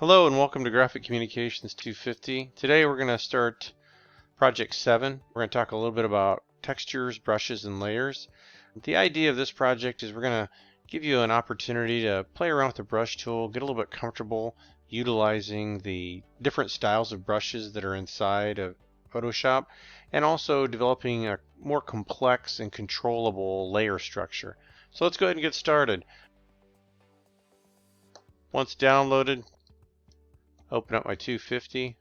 Hello and welcome to Graphic Communications 250. Today we're going to start Project 7. We're going to talk a little bit about textures, brushes, and layers. The idea of this project is we're going to give you an opportunity to play around with the brush tool, get a little bit comfortable utilizing the different styles of brushes that are inside of Photoshop, and also developing a more complex and controllable layer structure. So let's go ahead and get started. Once downloaded, open up my 250,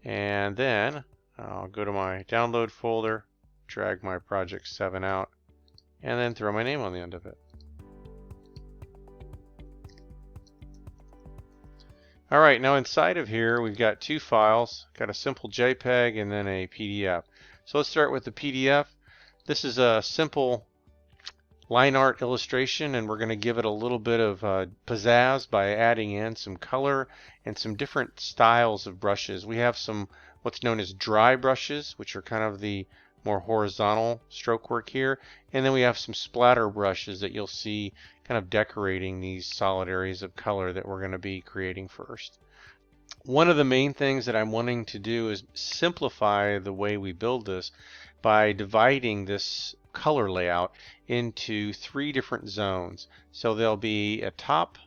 and then I'll go to my download folder, drag my Project 7 out, and then throw my name on the end of it. Alright, now inside of here we've got two files, got a simple JPEG and then a PDF. So let's start with the PDF. This is a simple line art illustration, and we're going to give it a little bit of pizzazz by adding in some color and some different styles of brushes. We have some what's known as dry brushes, which are kind of the more horizontal stroke work here, and then we have some splatter brushes that you'll see kind of decorating these solid areas of color that we're going to be creating first. One of the main things that I'm wanting to do is simplify the way we build this by dividing this color layout into three different zones. So there'll be a top,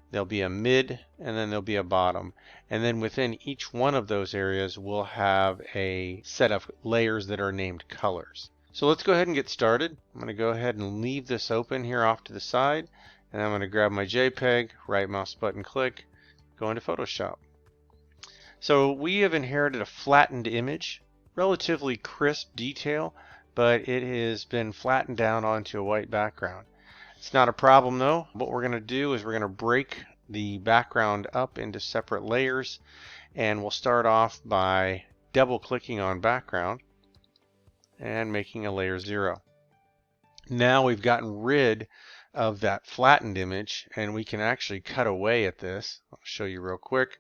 there'll be a mid, and then there'll be a bottom. And then within each one of those areas we'll have a set of layers that are named colors. So let's go ahead and get started. I'm going to go ahead and leave this open here off to the side, and I'm going to grab my JPEG, right mouse button click, go into Photoshop. So we have inherited a flattened image, relatively crisp detail, but it has been flattened down onto a white background. It's not a problem though. What we're going to do is we're going to break the background up into separate layers, and we'll start off by double clicking on background and making a layer 0. Now we've gotten rid of that flattened image, and we can actually cut away at this. I'll show you real quick.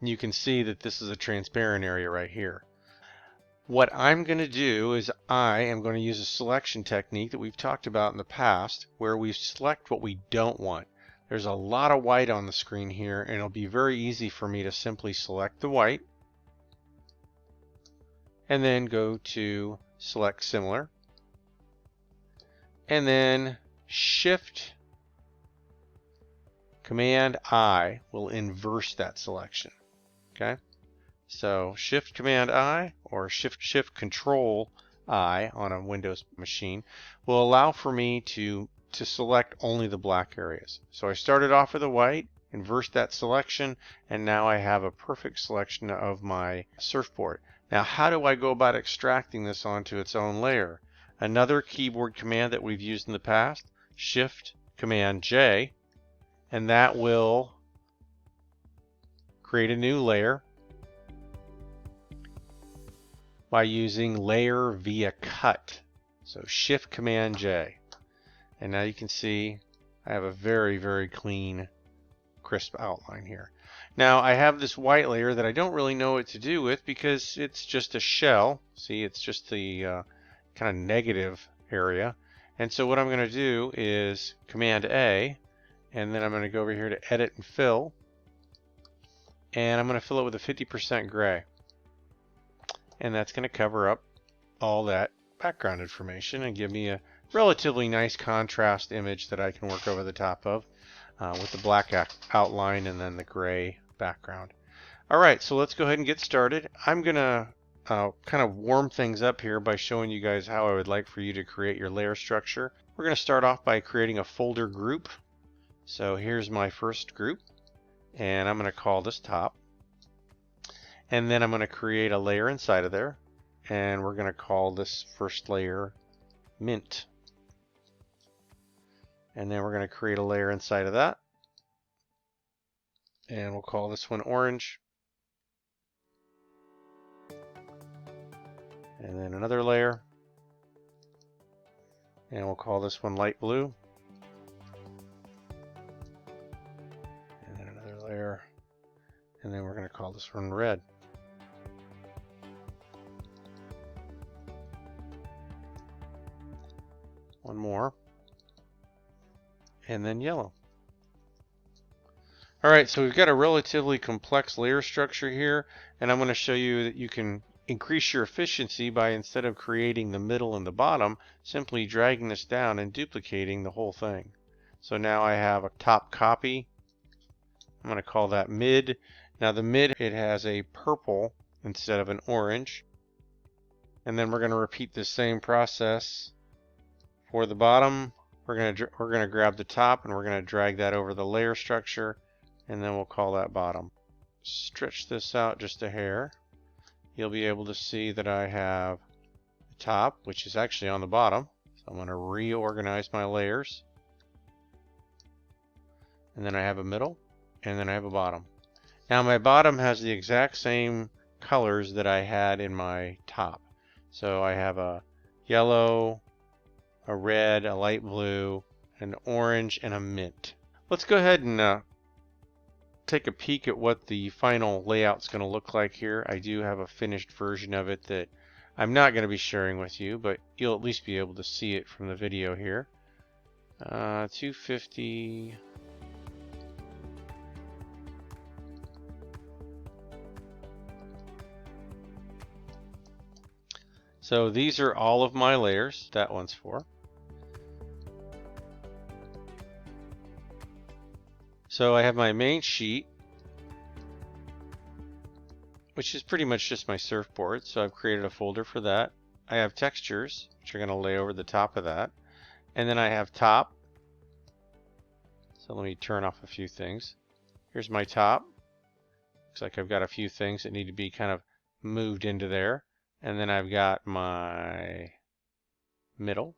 You can see that this is a transparent area right here. What I'm going to do is I am going to use a selection technique that we've talked about in the past, where we select what we don't want. There's a lot of white on the screen here, and it'll be very easy for me to simply select the white and then go to select similar, and then Shift Command I will inverse that selection. Okay? So Shift Command I or Shift Control I on a Windows machine will allow for me to select only the black areas. So I started off with a white, inversed that selection, and now I have a perfect selection of my surfboard. Now how do I go about extracting this onto its own layer? Another keyboard command that we've used in the past, Shift Command J, and that will create a new layer by using layer via cut. So Shift Command J. And now you can see I have a very, very clean, crisp outline here. Now I have this white layer that I don't really know what to do with because it's just a shell. See, it's just the kind of negative area. And so what I'm going to do is Command A, and then I'm going to go over here to Edit and Fill, and I'm going to fill it with a 50% gray. And that's going to cover up all that background information and give me a relatively nice contrast image that I can work over the top of with the black outline and then the gray background. Alright, so let's go ahead and get started. I'm going to kind of warm things up here by showing you guys how I would like for you to create your layer structure. We're going to start off by creating a folder group. So here's my first group, and I'm going to call this top. And then I'm going to create a layer inside of there, and we're going to call this first layer mint. And then we're going to create a layer inside of that, and we'll call this one orange. And then another layer, and we'll call this one light blue. And then another layer, and then we're going to call this one red. One more, and then yellow. Alright, so we've got a relatively complex layer structure here, and I'm going to show you that you can increase your efficiency by, instead of creating the middle and the bottom, simply dragging this down and duplicating the whole thing. So now I have a top copy. I'm going to call that mid. Now the mid, it has a purple instead of an orange. And then we're going to repeat the same process for the bottom. We're going to grab the top and we're going to drag that over the layer structure, and then we'll call that bottom. Stretch this out just a hair. You'll be able to see that I have the top, which is actually on the bottom. So I'm going to reorganize my layers. And then I have a middle, and then I have a bottom. Now my bottom has the exact same colors that I had in my top. So I have a yellow, a red, a light blue, an orange, and a mint. Let's go ahead and take a peek at what the final layout's going to look like here. I do have a finished version of it that I'm not going to be sharing with you, but you'll at least be able to see it from the video here. 250. So these are all of my layers. That one's for. So I have my main sheet, which is pretty much just my surfboard. So I've created a folder for that. I have textures, which are going to lay over the top of that. And then I have top. So let me turn off a few things. Here's my top. Looks like I've got a few things that need to be kind of moved into there. And then I've got my middle.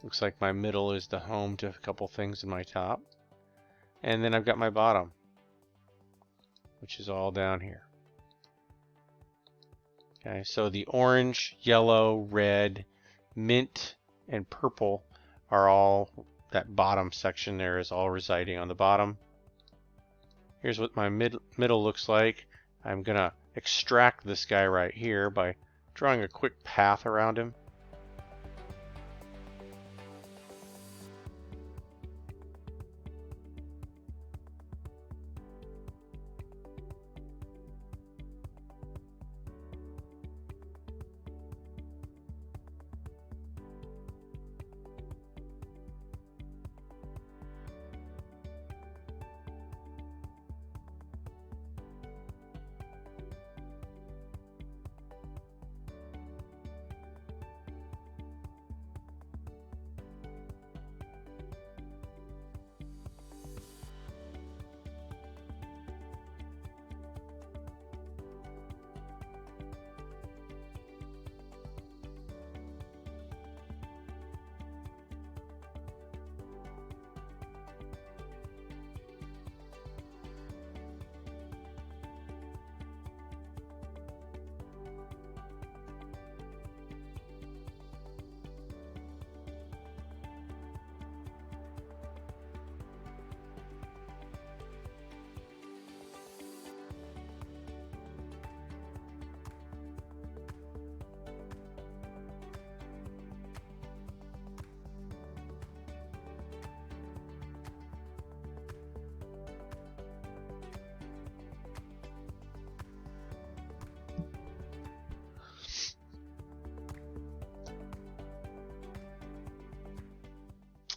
Looks like my middle is the home to a couple things in my top. And then I've got my bottom, which is all down here. Okay, so the orange, yellow, red, mint, and purple are all, that bottom section there is all residing on the bottom. Here's what my middle looks like. I'm going to extract this guy right here by drawing a quick path around him.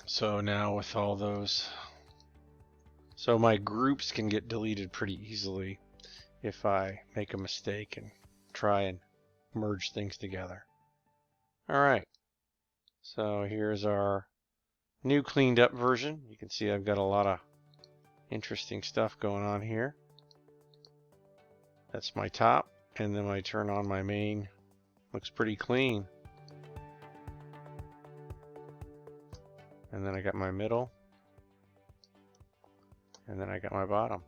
So now with all those, so my groups can get deleted pretty easily if I make a mistake and try and merge things together. Alright, so here's our new cleaned up version. You can see I've got a lot of interesting stuff going on here. That's my top, and then when I turn on my main, looks pretty clean. And then I got my middle, and then I got my bottom.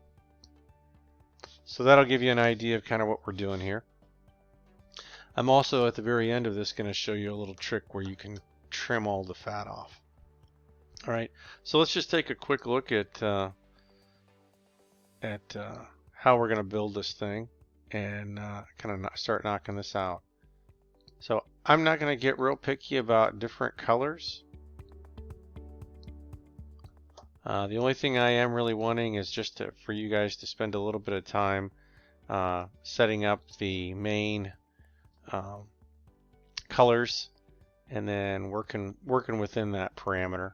So that'll give you an idea of kind of what we're doing here. I'm also at the very end of this going to show you a little trick where you can trim all the fat off. Alright, so let's just take a quick look at how we're going to build this thing and kind of start knocking this out. So I'm not going to get real picky about different colors. The only thing I am really wanting is just for you guys to spend a little bit of time setting up the main colors and then working within that parameter.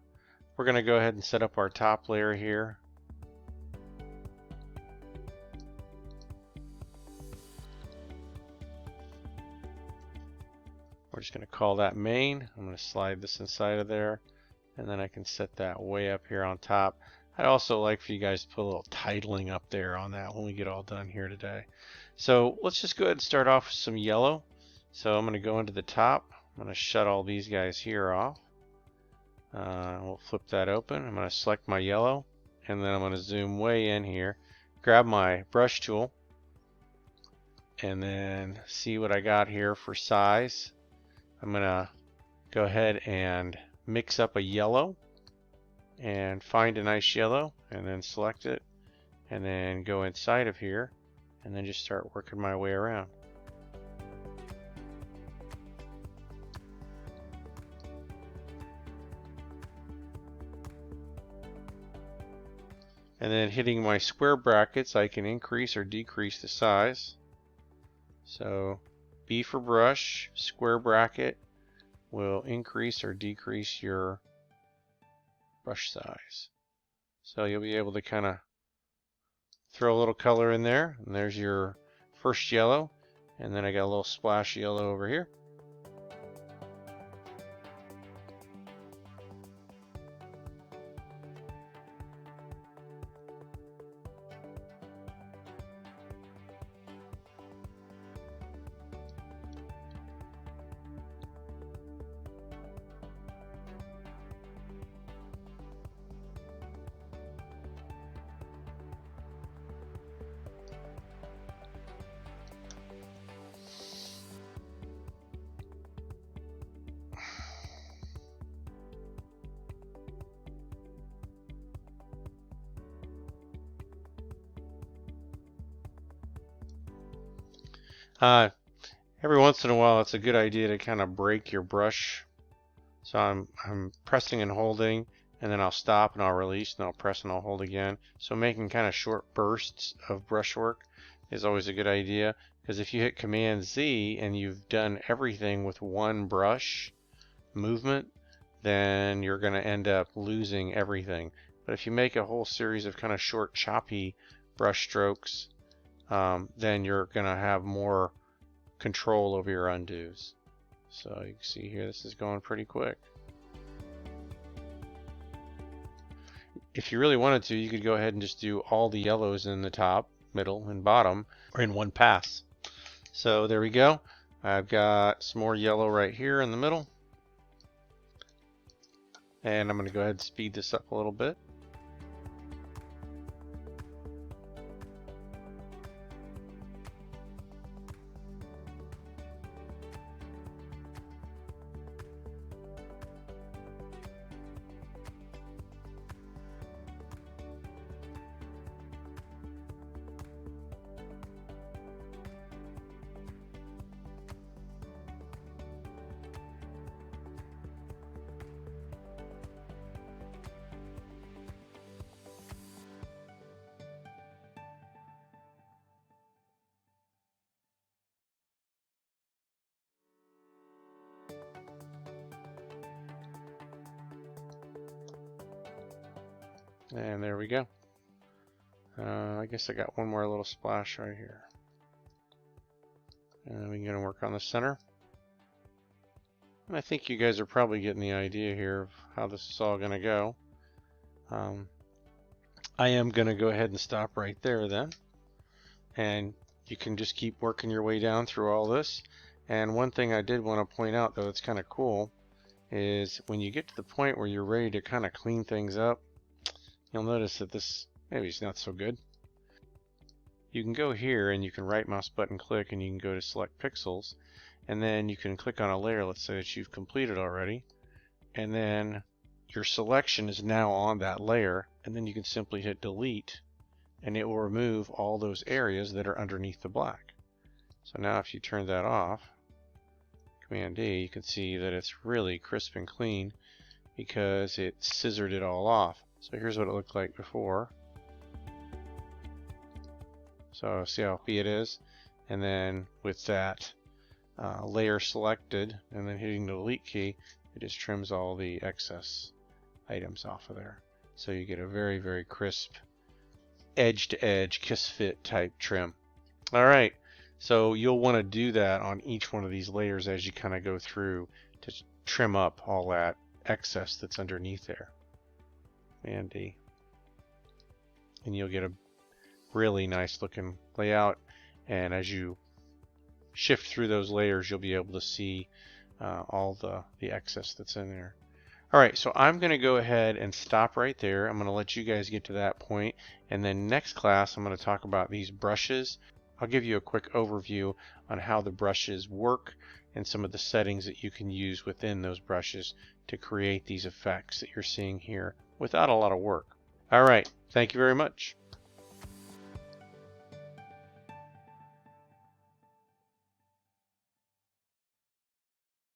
We're going to go ahead and set up our top layer here. We're just going to call that main. I'm going to slide this inside of there, and then I can set that way up here on top. I'd also like for you guys to put a little titling up there on that when we get all done here today. So let's just go ahead and start off with some yellow. So I'm going to go into the top. I'm going to shut all these guys here off. We'll flip that open. I'm going to select my yellow, and then I'm going to zoom way in here, grab my brush tool, and then see what I got here for size. I'm going to go ahead and mix up a yellow and find a nice yellow and then select it and then go inside of here and then just start working my way around. And then hitting my square brackets, I can increase or decrease the size. So B for brush, square bracket will increase or decrease your brush size. So you'll be able to kind of throw a little color in there, and there's your first yellow, and then I got a little splash of yellow over here. Every once in a while, it's a good idea to kind of break your brush. So I'm pressing and holding, and then I'll stop and I'll release, and I'll press and I'll hold again. So making kind of short bursts of brushwork is always a good idea, because if you hit Command Z and you've done everything with one brush movement, then you're going to end up losing everything. But if you make a whole series of kind of short choppy brush strokes, then you're going to have more control over your undos. So you can see here, this is going pretty quick. If you really wanted to, you could go ahead and just do all the yellows in the top, middle, and bottom, or in one pass. So there we go. I've got some more yellow right here in the middle. And I'm going to go ahead and speed this up a little bit. And there we go. I guess I got one more little splash right here. And then we're going to work on the center. And I think you guys are probably getting the idea here of how this is all going to go. I am going to go ahead and stop right there then. And you can just keep working your way down through all this. And one thing I did want to point out, though, that's kind of cool, is when you get to the point where you're ready to kind of clean things up, you'll notice that this maybe is not so good. You can go here and you can right mouse button click and you can go to select pixels, and then you can click on a layer, let's say that you've completed already, and then your selection is now on that layer, and then you can simply hit delete and it will remove all those areas that are underneath the black. So now if you turn that off, Command D, you can see that it's really crisp and clean because it scissored it all off. So here's what it looked like before. So see how fluffy it is? And then with that layer selected and then hitting the delete key, it just trims all the excess items off of there. So you get a very, very crisp edge to edge kiss fit type trim. Alright, so you'll want to do that on each one of these layers as you kind of go through to trim up all that excess that's underneath there. And you'll get a really nice looking layout, and as you shift through those layers you'll be able to see all the excess that's in there. Alright, so I'm going to go ahead and stop right there. I'm going to let you guys get to that point, and then next class I'm going to talk about these brushes. I'll give you a quick overview on how the brushes work and some of the settings that you can use within those brushes to create these effects that you're seeing here without a lot of work. Alright, thank you very much.